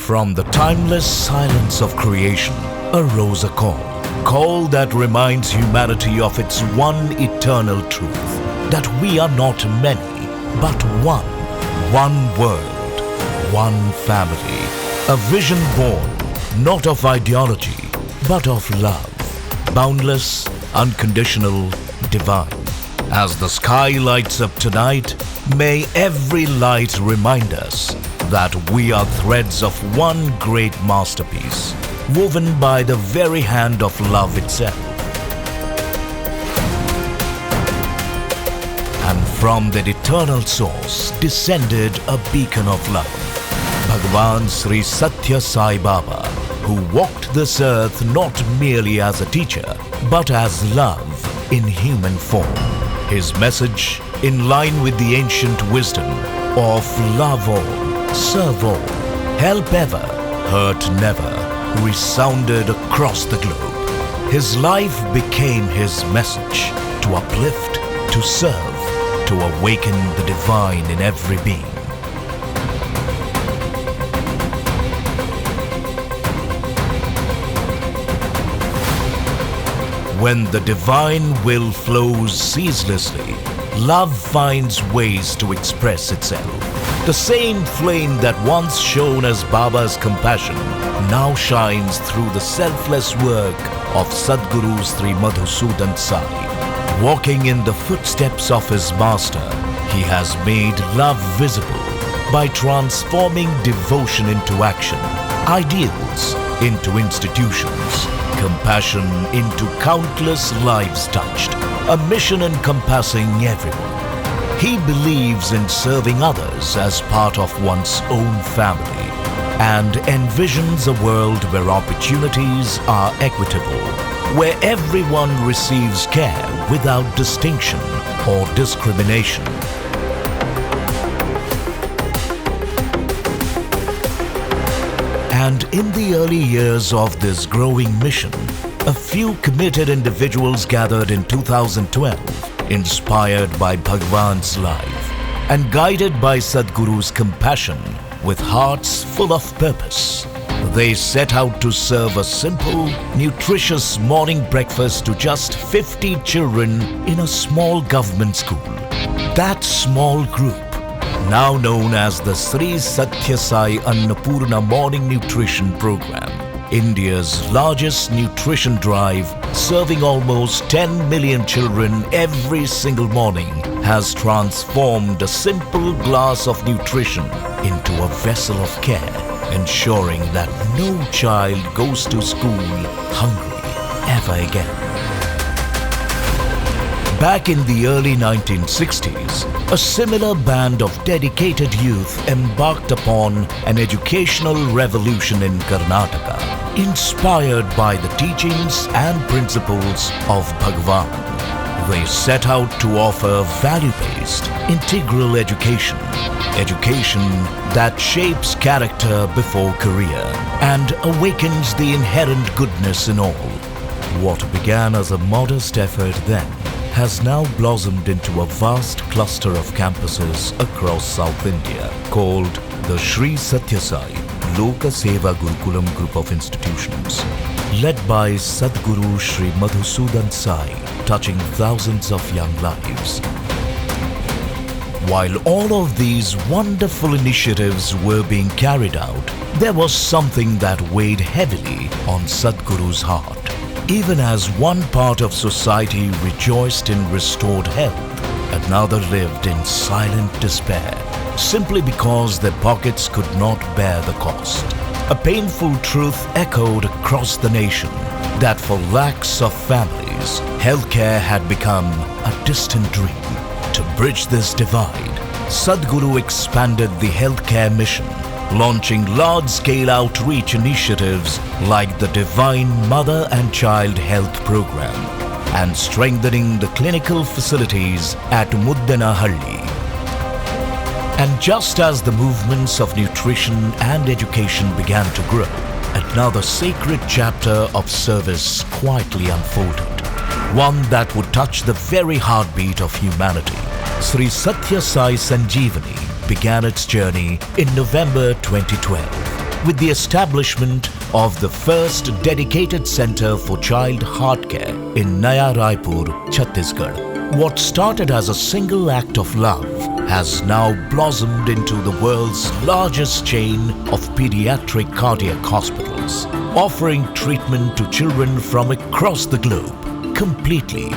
From the timeless silence of creation arose a call that reminds humanity of its one eternal truth, that we are not many, but one world, one family, a vision born not of ideology, but of love, boundless, unconditional, divine. As the sky lights up tonight, may every light remind us that we are threads of one great masterpiece, woven by the very hand of love itself. And from that eternal source descended a beacon of love, Bhagawan Sri Sathya Sai Baba, who walked this earth not merely as a teacher, but as love in human form. His message, in line with the ancient wisdom of love all, serve all, help ever, hurt never, resounded across the globe. His life became his message to uplift, to serve, to awaken the divine in every being. When the divine will flows ceaselessly, love finds ways to express itself. The same flame that once shone as Baba's compassion now shines through the selfless work of Sadguru Sri Madhusudan Sai. Walking in the footsteps of his master, he has made love visible by transforming devotion into action, ideals into institutions, compassion into countless lives touched, a mission encompassing everyone. He believes in serving others as part of one's own family and envisions a world where opportunities are equitable, where everyone receives care without distinction or discrimination. And in the early years of this growing mission, a few committed individuals gathered in 2012, inspired by Bhagawan's life and guided by Sadguru's compassion with hearts full of purpose. They set out to serve a simple, nutritious morning breakfast to just 50 children in a small government school. That small group, now known as the Sri Sathya Sai Annapurna Morning Nutrition Program, India's largest nutrition drive, serving almost 10 million children every single morning, has transformed a simple glass of nutrition into a vessel of care, ensuring that no child goes to school hungry ever again. Back in the early 1960s, a similar band of dedicated youth embarked upon an educational revolution in Karnataka, inspired by the teachings and principles of Bhagawan. They set out to offer value-based, integral education, education that shapes character before career and awakens the inherent goodness in all. What began as a modest effort then has now blossomed into a vast cluster of campuses across South India called the Sri Sathya Sai Loka Seva Gurukulam group of institutions, led by Sadguru Sri Madhusudan Sai, touching thousands of young lives. While all of these wonderful initiatives were being carried out, there was something that weighed heavily on Sadguru's heart. Even as one part of society rejoiced in restored health, another lived in silent despair, simply because their pockets could not bear the cost. A painful truth echoed across the nation that for lakhs of families, healthcare had become a distant dream. To bridge this divide, Sadguru expanded the healthcare mission, launching large-scale outreach initiatives like the Divine Mother and Child Health Program and strengthening the clinical facilities at Muddanahalli. And just as the movements of nutrition and education began to grow, another sacred chapter of service quietly unfolded, one that would touch the very heartbeat of humanity. Sri Sathya Sai Sanjeevani began its journey in November 2012. with the establishment of the first dedicated center for child heart care in Naya Raipur, Chhattisgarh. What started as a single act of love has now blossomed into the world's largest chain of pediatric cardiac hospitals, offering treatment to children from across the globe, completely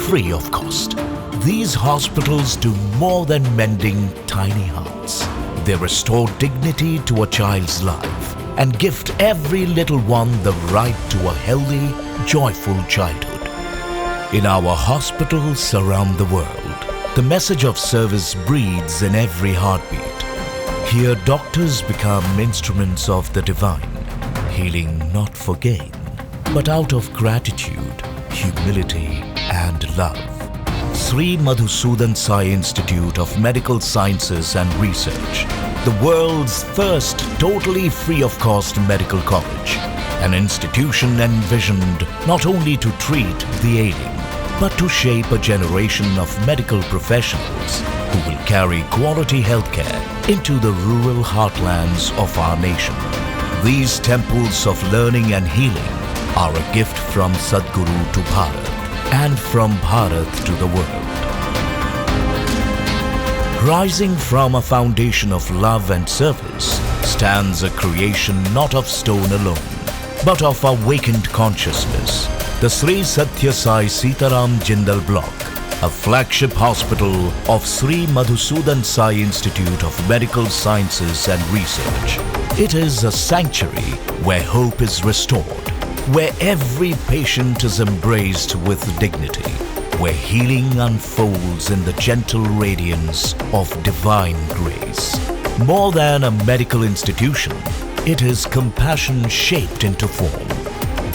free of cost. These hospitals do more than mending tiny hearts. They restore dignity to a child's life and gift every little one the right to a healthy, joyful childhood. In our hospitals around the world, the message of service breathes in every heartbeat. Here doctors become instruments of the divine, healing not for gain, but out of gratitude, humility and love. Sri Madhusudan Sai Institute of Medical Sciences and Research, the world's first totally free of cost medical college, an institution envisioned not only to treat the ailing, but to shape a generation of medical professionals who will carry quality healthcare into the rural heartlands of our nation. These temples of learning and healing are a gift from Sadguru to Bharat and from Bharat to the world. Rising from a foundation of love and service stands a creation not of stone alone, but of awakened consciousness. The Sri Sathya Sai Sitaram Jindal Block, a flagship hospital of Sri Madhusudan Sai Institute of Medical Sciences and Research. It is a sanctuary where hope is restored, where every patient is embraced with dignity, where healing unfolds in the gentle radiance of divine grace. More than a medical institution, it is compassion shaped into form.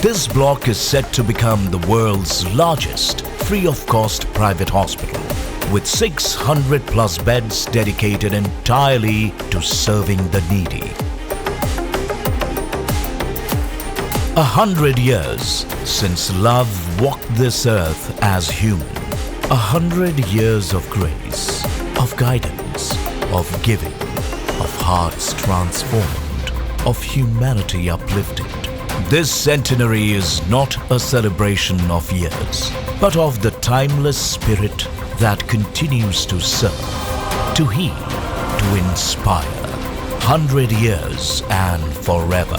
This block is set to become the world's largest free-of-cost private hospital, with 600 plus beds dedicated entirely to serving the needy. 100 years since love walked this earth as human. 100 years of grace, of guidance, of giving, of hearts transformed, of humanity uplifted. This centenary is not a celebration of years, but of the timeless spirit that continues to serve, to heal, to inspire. 100 years and forever.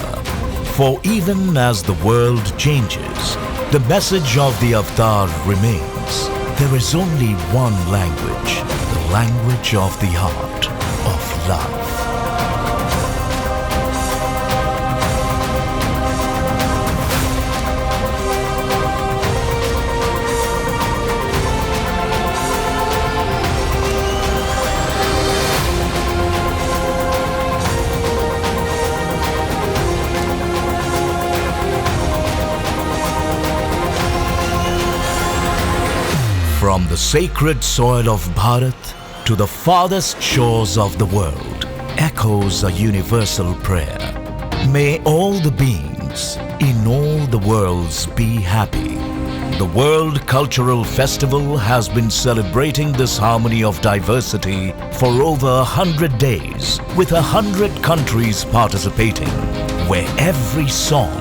For even as the world changes, the message of the avatar remains. There is only one language, the language of the heart, of love. From the sacred soil of Bharat to the farthest shores of the world, echoes a universal prayer. May all the beings in all the worlds be happy. The World Cultural Festival has been celebrating this harmony of diversity for over 100 days, with 100 countries participating, where every song,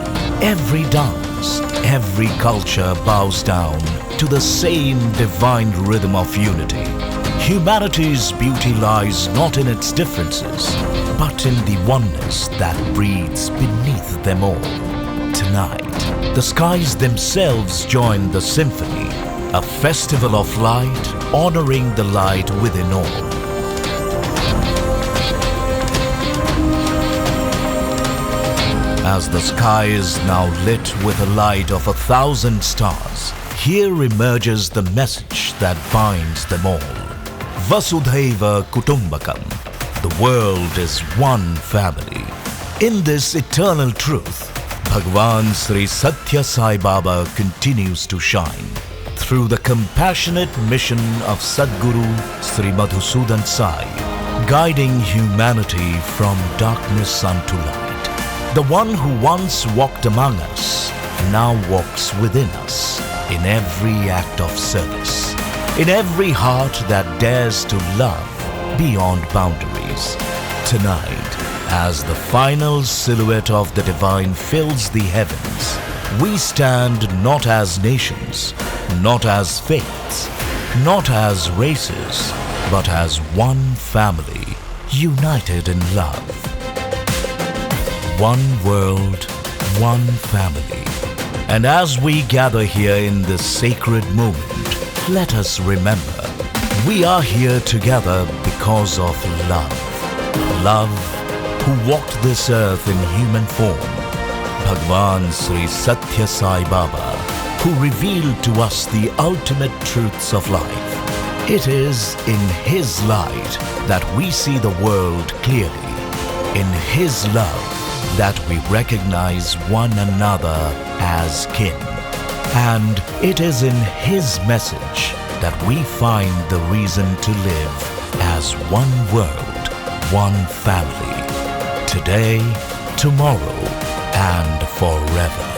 every dance, every culture bows down to the same divine rhythm of unity. Humanity's beauty lies not in its differences, but in the oneness that breathes beneath them all. Tonight, the skies themselves join the symphony, a festival of light honoring the light within all. As the sky is now lit with the light of 1,000 stars, here emerges the message that binds them all. Vasudhaiva Kutumbakam. The world is one family. In this eternal truth, Bhagawan Sri Sathya Sai Baba continues to shine through the compassionate mission of Sadguru Sri Madhusudan Sai, guiding humanity from darkness unto light. The one who once walked among us now walks within us in every act of service, in every heart that dares to love beyond boundaries. Tonight, As the final silhouette of the divine fills the heavens, we stand not as nations, not as faiths, not as races, but as one family, united in love. One world, one family. And as we gather here in this sacred moment, let us remember, we are here together because of love. Love who walked this earth in human form. Bhagawan Sri Sathya Sai Baba, who revealed to us the ultimate truths of life. It is in His light that we see the world clearly. In His love that we recognize one another as kin. And it is in His message that we find the reason to live as one world, one family. Today, tomorrow, and forever.